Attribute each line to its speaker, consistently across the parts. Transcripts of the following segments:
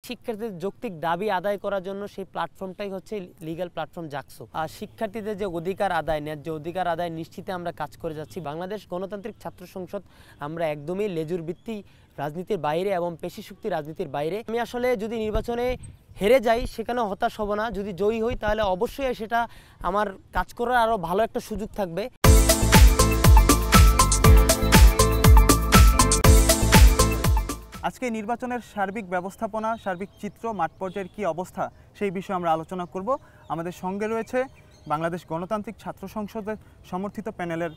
Speaker 1: শিক্ষার্থীদের যৌক্তিক দাবি আদায় করার জন্য সেই প্ল্যাটফর্মটাই হচ্ছে লিগ্যাল প্ল্যাটফর্ম জাকসু। আর শিক্ষার্থীদের যে অধিকার আদায়, ন্যায্য অধিকার আদায় নিশ্চিতে আমরা কাজ করে যাচ্ছি। বাংলাদেশ গণতান্ত্রিক ছাত্র সংসদ আমরা একদমই লেজুর ভিত্তি রাজনীতির বাইরে এবং পেশি শক্তি রাজনীতির বাইরে। আমি আসলে যদি নির্বাচনে হেরে যাই সেখানে হতাশ হব না, যদি জয়ী হই তাহলে অবশ্যই সেটা আমার কাজ করার আরও ভালো একটা সুযোগ থাকবে।
Speaker 2: আজকে নির্বাচনের সার্বিক ব্যবস্থাপনা, সার্বিক চিত্র, মাঠ পর্যায়ের কী অবস্থা সেই বিষয়ে আমরা আলোচনা করব। আমাদের সঙ্গে রয়েছে বাংলাদেশ গণতান্ত্রিক ছাত্র সংসদের সমর্থিত প্যানেলের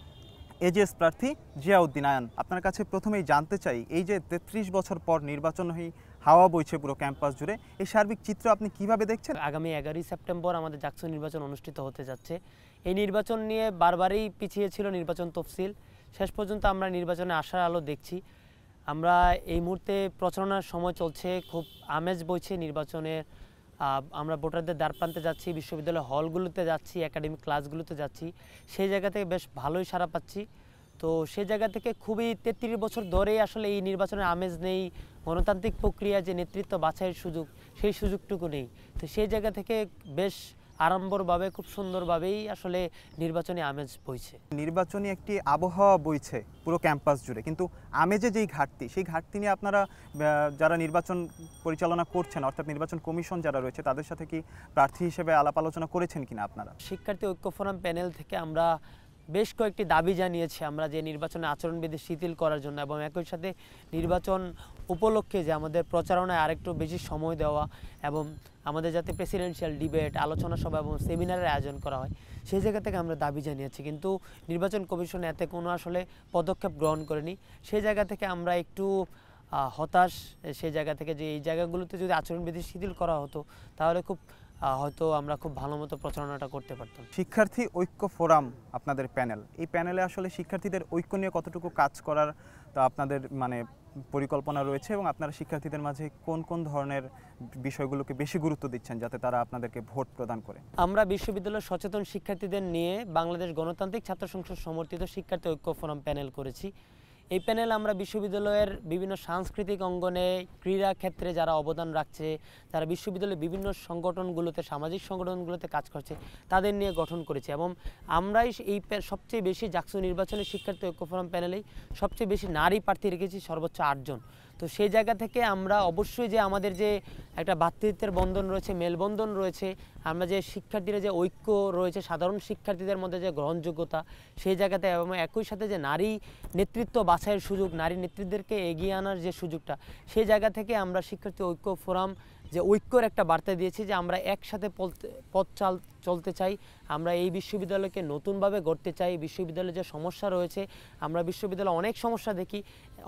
Speaker 2: এজিএস প্রার্থী জিয়াউদ্দিন আয়ান। আপনার কাছে প্রথমেই জানতে চাই, এই যে 33 বছর পর নির্বাচন হয়ে হাওয়া বইছে পুরো ক্যাম্পাস জুড়ে, এই সার্বিক চিত্র আপনি কিভাবে দেখছেন?
Speaker 1: আগামী 11ই সেপ্টেম্বর আমাদের জাকসু নির্বাচন অনুষ্ঠিত হতে যাচ্ছে। এই নির্বাচন নিয়ে বারবারই পিছিয়ে ছিল নির্বাচন তফসিল। শেষ পর্যন্ত আমরা নির্বাচনে আসার আলো দেখছি। আমরা এই মুহূর্তে প্রচারণার সময় চলছে, খুব আমেজ বইছে নির্বাচনের। আমরা ভোটারদের দ্বারপ্রান্তে যাচ্ছি, বিশ্ববিদ্যালয় হলগুলোতে যাচ্ছি, একাডেমিক ক্লাসগুলোতে যাচ্ছি, সেই জায়গা থেকে বেশ ভালোই সাড়া পাচ্ছি। তো সেই জায়গা থেকে খুবই 33 বছর ধরেই আসলে এই নির্বাচনের আমেজ নেই, গণতান্ত্রিক প্রক্রিয়া যে নেতৃত্ব বাছাইয়ের সুযোগ, সেই সুযোগটুকু নেই। তো সেই জায়গা থেকে বেশ আড়ম্বরভাবে, খুব সুন্দরভাবেই আসলে নির্বাচনী আমেজ বইছে।
Speaker 2: নির্বাচনী একটি আবহাওয়া বইছে পুরো ক্যাম্পাস জুড়ে, কিন্তু আমেজে যেই ঘাটতি, সেই ঘাটতি নিয়ে আপনারা যারা নির্বাচন পরিচালনা করছেন, অর্থাৎ নির্বাচন কমিশন যারা রয়েছে, তাদের সাথে কি প্রার্থী হিসেবে আলাপ আলোচনা করেছেন কিনা আপনারা?
Speaker 1: শিক্ষার্থী ঐক্য ফোরাম প্যানেল থেকে আমরা বেশ কয়েকটি দাবি জানিয়েছি আমরা, যে নির্বাচনে আচরণবিধি শিথিল করার জন্য এবং একই সাথে নির্বাচন উপলক্ষে যে আমাদের প্রচারণায় আরেকটু বেশি সময় দেওয়া এবং আমাদের যাতে প্রেসিডেন্সিয়াল ডিবেট, আলোচনা সভা এবং সেমিনারের আয়োজন করা হয়, সেই জায়গা থেকে আমরা দাবি জানিয়েছি। কিন্তু নির্বাচন কমিশন এতে কোনো আসলে পদক্ষেপ গ্রহণ করেনি। সেই জায়গা থেকে আমরা একটু হতাশ। সেই জায়গা থেকে যে এই জায়গাগুলোতে যদি আচরণবিধি শিথিল করা হতো তাহলে হয়তো আমরা খুব ভালো মতো প্রচারণাটা করতে পারতাম।
Speaker 2: শিক্ষার্থী ঐক্য ফোরাম আপনাদের প্যানেল, এই প্যানেলে আসলে শিক্ষার্থীদের ঐক্য নিয়ে কতটুকু কাজ করার আপনাদের পরিকল্পনা রয়েছে, এবং আপনারা শিক্ষার্থীদের মাঝে কোন কোন ধরনের বিষয়গুলোকে বেশি গুরুত্ব দিচ্ছেন যাতে তারা আপনাদেরকে ভোট প্রদান করে?
Speaker 1: আমরা বিশ্ববিদ্যালয়ের সচেতন শিক্ষার্থীদের নিয়ে বাংলাদেশ গণতান্ত্রিক ছাত্র সংসদ সমর্থিত শিক্ষার্থী ঐক্য ফোরাম প্যানেল করেছি। এই প্যানেল আমরা বিশ্ববিদ্যালয়ের বিভিন্ন সাংস্কৃতিক অঙ্গনে, ক্রীড়া ক্ষেত্রে যারা অবদান রাখছে, যারা বিশ্ববিদ্যালয়ের বিভিন্ন সংগঠনগুলোতে, সামাজিক সংগঠনগুলোতে কাজ করছে, তাদের নিয়ে গঠন করেছি। এবং আমরাই এই সবচেয়ে বেশি জাকসু নির্বাচনের শিক্ষার্থী ঐক্য ফোরাম প্যানেলেই সবচেয়ে বেশি নারী প্রার্থী রেখেছি, সর্বোচ্চ 8 জন। তো সেই জায়গা থেকে আমরা অবশ্যই যে আমাদের যে একটা ভ্রাতৃত্বের বন্ধন রয়েছে, মেলবন্ধন রয়েছে, আমরা যে শিক্ষার্থীরা যে ঐক্য রয়েছে, সাধারণ শিক্ষার্থীদের মধ্যে যে গ্রহণযোগ্যতা, সেই জায়গাতে এবং একই সাথে যে নারী নেতৃত্ব বাছাইয়ের সুযোগ, নারী নেতৃত্বদেরকে এগিয়ে আনার যে সুযোগটা, সেই জায়গা থেকে আমরা শিক্ষার্থী ঐক্য ফোরাম যে ঐক্যর একটা বার্তা দিয়েছি, যে আমরা একসাথে পথ চলতে চাই। আমরা এই বিশ্ববিদ্যালয়কে নতুনভাবে গড়তে চাই। বিশ্ববিদ্যালয়ে যে সমস্যা রয়েছে, আমরা বিশ্ববিদ্যালয়ে অনেক সমস্যা দেখি,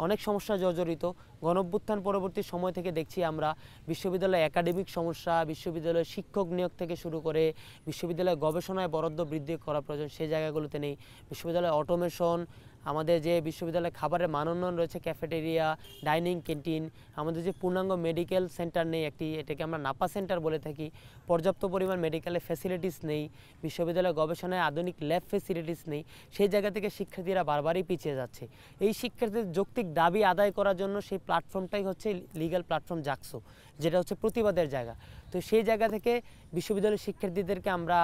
Speaker 1: অনেক সমস্যা জর্জরিত। গণঅভ্যুত্থান পরবর্তী সময় থেকে দেখছি আমরা বিশ্ববিদ্যালয়ে একাডেমিক সমস্যা, বিশ্ববিদ্যালয়ে শিক্ষক নিয়োগ থেকে শুরু করে বিশ্ববিদ্যালয়ে গবেষণায় বরাদ্দ বৃদ্ধি করা প্রয়োজন, সেই জায়গাগুলোতে নেই। বিশ্ববিদ্যালয়ে অটোমেশন, আমাদের যে বিশ্ববিদ্যালয়ে খাবারের মান উন্নয়ন রয়েছে, ক্যাফেটেরিয়া, ডাইনিং ক্যান্টিন, আমাদের যে পূর্ণাঙ্গ মেডিকেল সেন্টার নেই, এটাকে আমরা নাপা সেন্টার বলে থাকি, পর্যাপ্ত পরিমাণ মেডিকেলের ফ্যাসিলিটিস নেই, বিশ্ববিদ্যালয় গবেষণায় আধুনিক ল্যাব ফ্যাসিলিটিস নেই, সেই জায়গা থেকে শিক্ষার্থীরা বারবারই পিছিয়ে যাচ্ছে। এই শিক্ষার্থীদের যৌক্তিক দাবি আদায় করার জন্য সেই প্ল্যাটফর্মটাই হচ্ছে লিগ্যাল প্ল্যাটফর্ম জাকসু, যেটা হচ্ছে প্রতিবাদের জায়গা। তো সেই জায়গা থেকে বিশ্ববিদ্যালয়ের শিক্ষার্থীদেরকে আমরা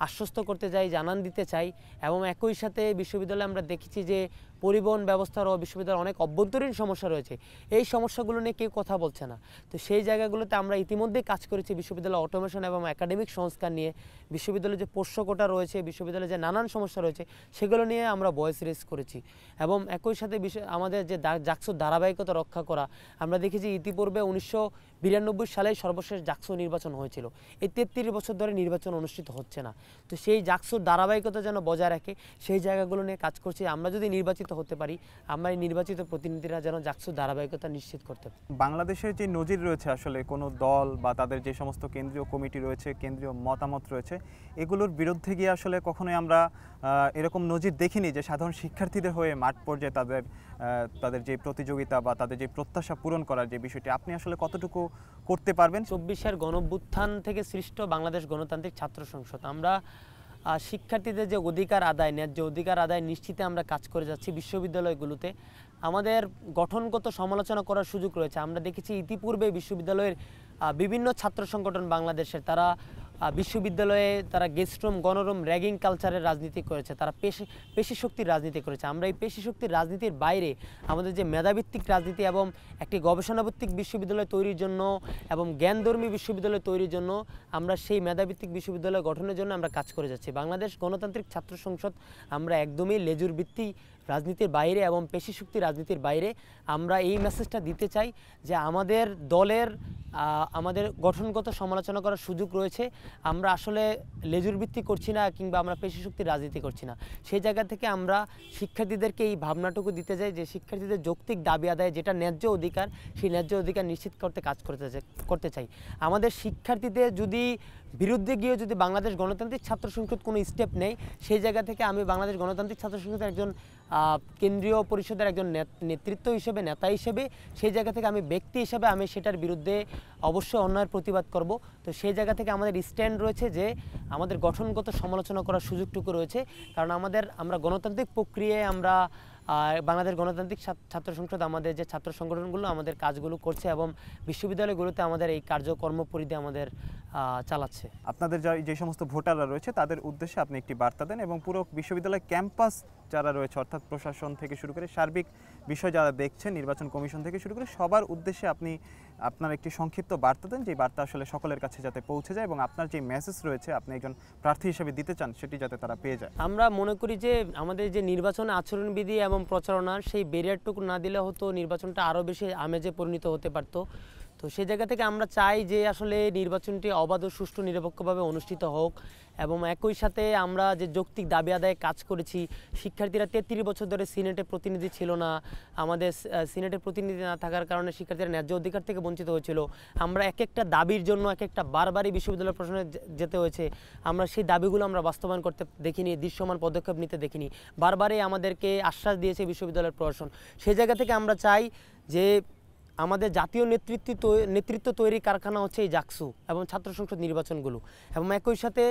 Speaker 1: আশ্বস্ত করতে চাই, জানান দিতে চাই। এবং একই সাথে বিশ্ববিদ্যালয়ে আমরা দেখেছি যে পরিবহন ব্যবস্থার ও বিশ্ববিদ্যালয়ের অনেক অভ্যন্তরীণ সমস্যা রয়েছে, এই সমস্যাগুলো নিয়ে কেউ কথা বলছে না। তো সেই জায়গাগুলোতে আমরা ইতিমধ্যেই কাজ করেছি বিশ্ববিদ্যালয় অটোমেশন এবং একাডেমিক সংস্কার নিয়ে। বিশ্ববিদ্যালয়ে যে পোষ্য কোটা রয়েছে, বিশ্ববিদ্যালয়ে যে নানান সমস্যা রয়েছে, সেগুলো নিয়ে আমরা ভয়েস রেজ করেছি। এবং একই সাথে আমাদের যে জাকসুর ধারাবাহিকতা রক্ষা করা, আমরা দেখেছি ইতিপূর্বে 1992 সালে সর্বশেষ জাকসু নির্বাচন হয়েছিল। এই 33 বছর ধরে নির্বাচন অনুষ্ঠিত হচ্ছে না। তো সেই জাকসুর ধারাবাহিকতা যেন বজায় রাখে, সেই জায়গাগুলো নিয়ে কাজ করছি। আমরা যদি নির্বাচিত হতে পারি, আমরা এই নির্বাচিত প্রতিনিধিরা যেন জাকসুর ধারাবাহিকতা নিশ্চিত করতে পারি।
Speaker 2: বাংলাদেশের যে নজির রয়েছে, আসলে কোনো দল বা তাদের যে সমস্ত কেন্দ্রীয় কমিটি রয়েছে, কেন্দ্রীয় মতামত রয়েছে, এগুলোর বিরুদ্ধে গিয়ে আসলে কখনোই আমরা এরকম নজির দেখিনি যে সাধারণ শিক্ষার্থীদের হয়ে মাঠ পর্যায়ে তাদের যে প্রতিযোগিতা বা তাদের যে প্রত্যাশা পূরণ করার যে বিষয়টি, আপনি আসলে কতটুকু করতে পারবেন?
Speaker 1: 24-এর গণঅভ্যুত্থান থেকে সৃষ্ট বাংলাদেশ গণতান্ত্রিক ছাত্র সংসদ, আমরা শিক্ষার্থীদের যে অধিকার আদায়, ন্যায্য অধিকার আদায় নিশ্চিতে আমরা কাজ করে যাচ্ছি। বিশ্ববিদ্যালয়গুলোতে আমাদের গঠনগত সমালোচনা করার সুযোগ রয়েছে। আমরা দেখেছি ইতিপূর্বে বিশ্ববিদ্যালয়ের বিভিন্ন ছাত্র সংগঠন বাংলাদেশের তারা বিশ্ববিদ্যালয়ে তারা গেস্টরুম গণরুম র্যাগিং কালচারের রাজনীতি করেছে, তারা পেশি শক্তির রাজনীতি করেছে। আমরা এই পেশি শক্তির রাজনীতির বাইরে আমাদের যে মেধাভিত্তিক রাজনীতি এবং একটি গবেষণাভিত্তিক বিশ্ববিদ্যালয় তৈরির জন্য এবং জ্ঞানধর্মী বিশ্ববিদ্যালয় তৈরির জন্য আমরা সেই মেধাভিত্তিক বিশ্ববিদ্যালয় গঠনের জন্য আমরা কাজ করে যাচ্ছি। বাংলাদেশ গণতান্ত্রিক ছাত্র সংসদ আমরা একদমই লেজুর ভিত্তিক রাজনীতির বাইরে এবং পেশি শক্তি রাজনীতির বাইরে আমরা এই মেসেজটা দিতে চাই যে আমাদের দলের আমাদের গঠনগত সমালোচনা করার সুযোগ রয়েছে। আমরা আসলে লেজুর ভিত্তি করছি না কিংবা আমরা পেশি শক্তির রাজনীতি করছি না। সেই জায়গা থেকে আমরা শিক্ষার্থীদেরকে এই ভাবনাটুকু দিতে চাই যে শিক্ষার্থীদের যৌক্তিক দাবি আদায় যেটা ন্যায্য অধিকার, সেই ন্যায্য অধিকার নিশ্চিত করতে কাজ করতে চাই। আমাদের শিক্ষার্থীদের যদি বিরুদ্ধে গিয়ে যদি বাংলাদেশ গণতান্ত্রিক ছাত্র সংসদ কোনো স্টেপ নেয়, সেই জায়গা থেকে আমি বাংলাদেশ গণতান্ত্রিক ছাত্র সংসদের একজন কেন্দ্রীয় পরিষদের একজন নেতৃত্ব হিসেবে নেতা হিসেবে সেই জায়গা থেকে আমি ব্যক্তি হিসেবে আমি সেটার বিরুদ্ধে অবশ্যই অন্যায়ের প্রতিবাদ করব। তো সেই জায়গা থেকে আমাদের স্ট্যান্ড রয়েছে যে আমাদের গঠনগত সমালোচনা করার সুযোগটুকু রয়েছে, কারণ আমরা গণতান্ত্রিক প্রক্রিয়ায় আমরা বাংলাদেশ গণতান্ত্রিক ছাত্র সংসদ আমাদের যে ছাত্র সংগঠনগুলো আমাদের কাজগুলো করছে এবং বিশ্ববিদ্যালয়গুলোতে আমাদের এই কার্যকর্ম পরিধি আমাদের চালাচ্ছে।
Speaker 2: আপনাদের যে সমস্ত ভোটাররা রয়েছে তাদের উদ্দেশ্যে আপনি একটি বার্তা দেন এবং পুরো বিশ্ববিদ্যালয় ক্যাম্পাস যারা রয়েছে অর্থাৎ প্রশাসন থেকে শুরু করে সার্বিক বিষয় যারা দেখছেন, নির্বাচন কমিশন থেকে শুরু করে সবার উদ্দেশ্যে আপনি আপনার একটি সংক্ষিপ্ত বার্তা দেন, যে বার্তা আসলে সকলের কাছে যাতে পৌঁছে যায় এবং আপনার যে মেসেজ রয়েছে আপনি একজন প্রার্থী হিসেবে দিতে চান সেটি যাতে তারা পেয়ে যায়।
Speaker 1: আমরা মনে করি যে আমাদের যে নির্বাচন আচরণবিধি এবং প্রচারণার সেই ব্যারিয়ারটুকু না দিলে হতো নির্বাচনটা আরও বেশি আমেজে পরিণত হতে পারতো। তো সেই জায়গা থেকে আমরা চাই যে আসলে নির্বাচনটি অবাধ ও সুষ্ঠু নিরপেক্ষভাবে অনুষ্ঠিত হোক এবং একই সাথে আমরা যে যৌক্তিক দাবি আদায়ে কাজ করেছি। শিক্ষার্থীরা 33 বছর ধরে সিনেটে প্রতিনিধি ছিল না, আমাদের সিনেটে প্রতিনিধি না থাকার কারণে শিক্ষার্থীরা ন্যায্য অধিকার থেকে বঞ্চিত হয়েছিল। আমরা এক একটা দাবির জন্য এক একটা বারবারই বিশ্ববিদ্যালয় প্রশাসনে যেতে হয়েছে। আমরা সেই দাবিগুলো আমরা বাস্তবায়ন করতে দেখিনি, দৃশ্যমান পদক্ষেপ নিতে দেখিনি। বারবারই আমাদেরকে আশ্বাস দিয়েছে বিশ্ববিদ্যালয়ের প্রশাসন। সেই জায়গা থেকে আমরা চাই যে আমাদের জাতীয় নেতৃত্ব তৈরি কারখানা হচ্ছে এই জাকসু এবং ছাত্র সংসদ নির্বাচনগুলো, এবং একই সাথে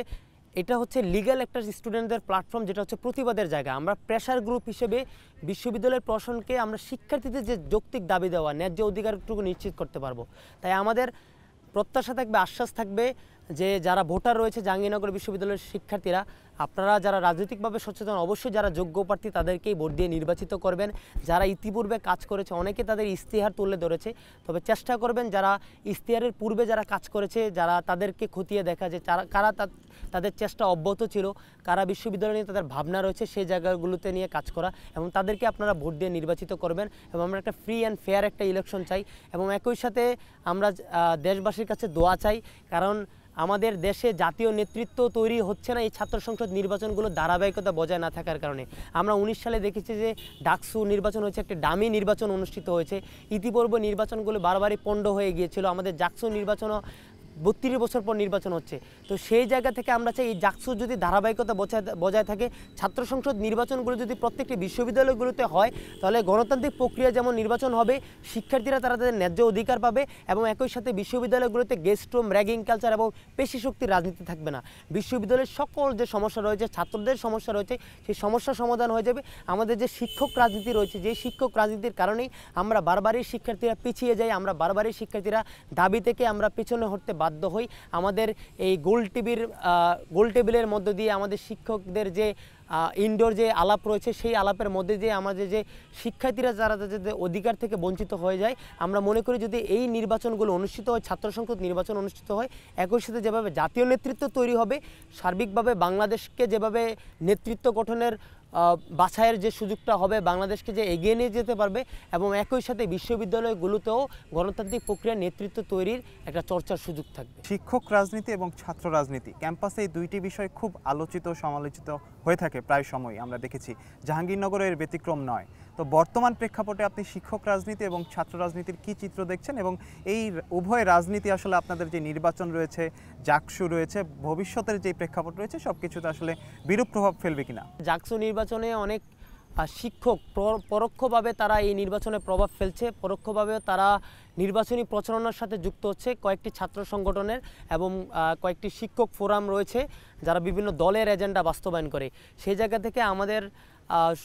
Speaker 1: এটা হচ্ছে লিগ্যাল একটা স্টুডেন্টদের প্ল্যাটফর্ম, যেটা হচ্ছে প্রতিবাদের জায়গা। আমরা প্রেশার গ্রুপ হিসেবে বিশ্ববিদ্যালয়ের প্রশাসনকে আমরা শিক্ষার্থীদের যে যৌক্তিক দাবি দেওয়া ন্যায্য অধিকারটুকু নিশ্চিত করতে পারবো। তাই আমাদের প্রত্যাশা থাকবে, আশ্বাস থাকবে যে যারা ভোটার রয়েছে জাহাঙ্গীরনগর বিশ্ববিদ্যালয়ের শিক্ষার্থীরা, আপনারা যারা রাজনৈতিকভাবে সচেতন অবশ্যই যারা যোগ্য প্রার্থী তাদেরকেই ভোট দিয়ে নির্বাচিত করবেন। যারা ইতিপূর্বে কাজ করেছে অনেকে তাদের ইশতেহার তুলে ধরেছে, তবে চেষ্টা করবেন যারা ইশতেহারের পূর্বে যারা কাজ করেছে যারা তাদেরকে খতিয়ে দেখা যে কারা তাদের চেষ্টা অব্যাহত ছিল, কারা বিশ্ববিদ্যালয় নিয়ে তাদের ভাবনা রয়েছে সেই জায়গাগুলোতে নিয়ে কাজ করা, এবং তাদেরকে আপনারা ভোট দিয়ে নির্বাচিত করবেন। এবং আমরা একটা ফ্রি অ্যান্ড ফেয়ার একটা ইলেকশন চাই এবং একই সাথে আমরা দেশবাসীর কাছে দোয়া চাই, কারণ আমাদের দেশে জাতীয় নেতৃত্ব তৈরি হচ্ছে না এই ছাত্র সংসদ নির্বাচনগুলো ধারাবাহিকতা বজায় না থাকার কারণে। আমরা 19 সালে দেখেছি যে ডাকসু নির্বাচন হয়েছে, একটা ডামি নির্বাচন অনুষ্ঠিত হয়েছে। ইতিপূর্বে নির্বাচনগুলো বারবারই পণ্ড হয়ে গিয়েছিল। আমাদের জাকসু নির্বাচনও 32 বছর পর নির্বাচন হচ্ছে। তো সেই জায়গা থেকে আমরা চাই এই জাকসু যদি ধারাবাহিকতা বজায় থাকে, ছাত্র সংসদ নির্বাচনগুলো যদি প্রত্যেকটি বিশ্ববিদ্যালয়গুলোতে হয়, তাহলে গণতান্ত্রিক প্রক্রিয়া যেমন নির্বাচন হবে, শিক্ষার্থীরা তারা তাদের ন্যায্য অধিকার পাবে এবং একই সাথে বিশ্ববিদ্যালয়গুলোতে গেস্ট রুম, র্যাগিং কালচার এবং পেশি শক্তির রাজনীতি থাকবে না। বিশ্ববিদ্যালয়ের সকল যে সমস্যা রয়েছে, ছাত্রদের সমস্যা রয়েছে, সেই সমস্যার সমাধান হয়ে যাবে। আমাদের যে শিক্ষক রাজনীতি রয়েছে, যে শিক্ষক রাজনীতির কারণেই আমরা বারবারই শিক্ষার্থীরা পিছিয়ে যাই, আমরা বারবারই শিক্ষার্থীরা দাবি থেকে আমরা পেছনে হটতে বাধ্য হই। আমাদের এই গোল টেবিলের মধ্য দিয়ে আমাদের শিক্ষকদের যে ইনডোর যে আলাপ রয়েছে, সেই আলাপের মধ্যে দিয়ে আমাদের যে শিক্ষার্থীরা যারা তাদের অধিকার থেকে বঞ্চিত হয়ে যায়, আমরা মনে করি যদি এই নির্বাচনগুলো অনুষ্ঠিত হয়, ছাত্র সংসদ নির্বাচন অনুষ্ঠিত হয়, একই সাথে যেভাবে জাতীয় নেতৃত্ব তৈরি হবে, সার্বিকভাবে বাংলাদেশকে যেভাবে নেতৃত্ব গঠনের বাছাইয়ের যে সুযোগটা হবে, বাংলাদেশকে যে এগিয়ে নিয়ে যেতে পারবে এবং একই সাথে বিশ্ববিদ্যালয়গুলোতেও গণতান্ত্রিক প্রক্রিয়ার নেতৃত্ব তৈরির একটা চর্চার সুযোগ থাকবে।
Speaker 2: শিক্ষক রাজনীতি এবং ছাত্র রাজনীতি ক্যাম্পাসে এই দুইটি বিষয় খুব আলোচিত সমালোচিত হয়ে থাকে প্রায় সময়, আমরা দেখেছি। জাহাঙ্গীরনগরের ব্যতিক্রম নয়। তো বর্তমান প্রেক্ষাপটে আপনি শিক্ষক রাজনীতি এবং ছাত্র রাজনীতির কী চিত্র দেখছেন এবং এই উভয় রাজনীতি আসলে আপনাদের যে নির্বাচন রয়েছে, জাকসু রয়েছে, ভবিষ্যতের যে প্রেক্ষাপট রয়েছে সব কিছুতে আসলে বিরূপ প্রভাব ফেলবে কিনা?
Speaker 1: জাকসু নির্বাচনে অনেক শিক্ষক পরোক্ষভাবে তারা এই নির্বাচনে প্রভাব ফেলছে, পরোক্ষভাবে তারা নির্বাচনী প্রচারণার সাথে যুক্ত হচ্ছে। কয়েকটি ছাত্র সংগঠনের এবং কয়েকটি শিক্ষক ফোরাম রয়েছে যারা বিভিন্ন দলের এজেন্ডা বাস্তবায়ন করে। সেই জায়গা থেকে আমাদের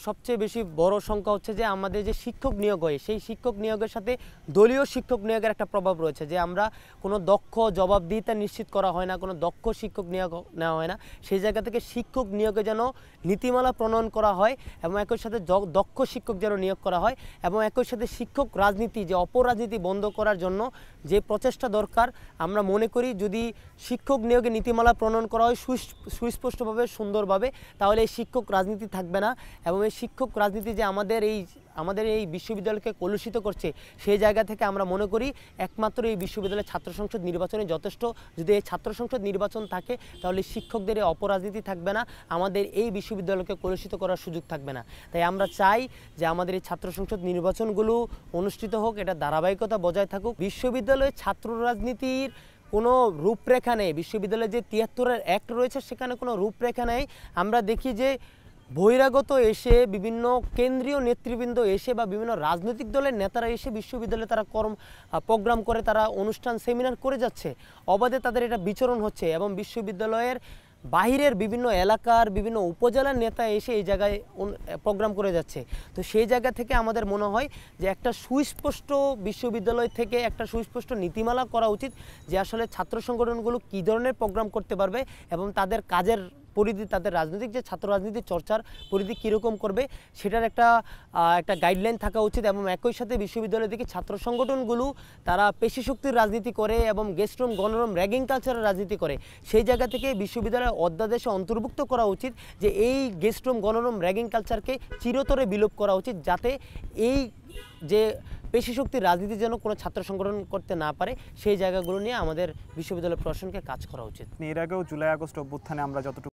Speaker 1: সবচেয়ে বেশি বড় সংখ্যা হচ্ছে যে আমাদের যে শিক্ষক নিয়োগ হয় সেই শিক্ষক নিয়োগের সাথে দলীয় শিক্ষক নিয়োগের একটা প্রভাব রয়েছে, যে আমরা কোনো দক্ষ জবাবদিহিতা নিশ্চিত করা হয় না, কোনো দক্ষ শিক্ষক নিয়োগ নেওয়া হয় না। সেই জায়গা থেকে শিক্ষক নিয়োগে যেন নীতিমালা প্রণয়ন করা হয় এবং একই সাথে দক্ষ শিক্ষক যেন নিয়োগ করা হয় এবং একই সাথে শিক্ষক রাজনীতি, যে অপরাজনীতি বন্ধ করার জন্য যে প্রচেষ্টা দরকার, আমরা মনে করি যদি শিক্ষক নিয়োগে নীতিমালা প্রণয়ন করা হয় সুস্পষ্টভাবে সুন্দরভাবে, তাহলে এই শিক্ষক রাজনীতি থাকবে না এবং এই শিক্ষক রাজনীতি যে আমাদের এই বিশ্ববিদ্যালয়কে কলুষিত করছে, সেই জায়গা থেকে আমরা মনে করি একমাত্র এই বিশ্ববিদ্যালয়ের ছাত্র সংসদ নির্বাচনে যথেষ্ট। যদি এই ছাত্র সংসদ নির্বাচন থাকে তাহলে শিক্ষকদের এই অপরাজনীতি থাকবে না, আমাদের এই বিশ্ববিদ্যালয়কে কলুষিত করার সুযোগ থাকবে না। তাই আমরা চাই যে আমাদের এই ছাত্র সংসদ নির্বাচনগুলো অনুষ্ঠিত হোক, এটা ধারাবাহিকতা বজায় থাকুক। বিশ্ববিদ্যালয়ে ছাত্র রাজনীতির কোনো রূপরেখা নেই, বিশ্ববিদ্যালয়ে যে ৭৩-এর অ্যাক্ট রয়েছে সেখানে কোনো রূপরেখা নেই। আমরা দেখি যে বহিরাগত এসে, বিভিন্ন কেন্দ্রীয় নেতৃবৃন্দ এসে বা বিভিন্ন রাজনৈতিক দলের নেতারা এসে বিশ্ববিদ্যালয়ে তারা প্রোগ্রাম করে, তারা অনুষ্ঠান সেমিনার করে যাচ্ছে, অবাধে তাদের এটা বিচরণ হচ্ছে এবং বিশ্ববিদ্যালয়ের বাহিরের বিভিন্ন এলাকার বিভিন্ন উপজেলার নেতা এসে এই জায়গায় প্রোগ্রাম করে যাচ্ছে। তো সেই জায়গা থেকে আমাদের মনে হয় যে একটা সুস্পষ্ট বিশ্ববিদ্যালয় থেকে একটা সুস্পষ্ট নীতিমালা করা উচিত, যে আসলে ছাত্র সংগঠনগুলো কী ধরনের প্রোগ্রাম করতে পারবে এবং তাদের কাজের পরিধি, তাদের রাজনৈতিক যে ছাত্র রাজনীতির চর্চার পরিধি কীরকম করবে সেটার একটা গাইডলাইন থাকা উচিত। এবং একই সাথে বিশ্ববিদ্যালয় থেকে ছাত্র সংগঠনগুলো তারা পেশি শক্তির রাজনীতি করে এবং গেস্টরুম গণরুম র্যাগিং কালচারের রাজনীতি করে, সেই জায়গা থেকে বিশ্ববিদ্যালয়ের অধ্যাদেশে অন্তর্ভুক্ত করা উচিত যে এই গেস্টরুম গণরুম র্যাগিং কালচারকে চিরতরে বিলোপ করা উচিত, যাতে এই যে পেশি শক্তির রাজনীতি যেন কোনো ছাত্র সংগঠন করতে না পারে, সেই জায়গাগুলো নিয়ে আমাদের বিশ্ববিদ্যালয় প্রশাসনকে কাজ করা উচিত।
Speaker 2: এর আগেও জুলাই আগস্ট অভ্যুত্থানে আমরা যতটুকু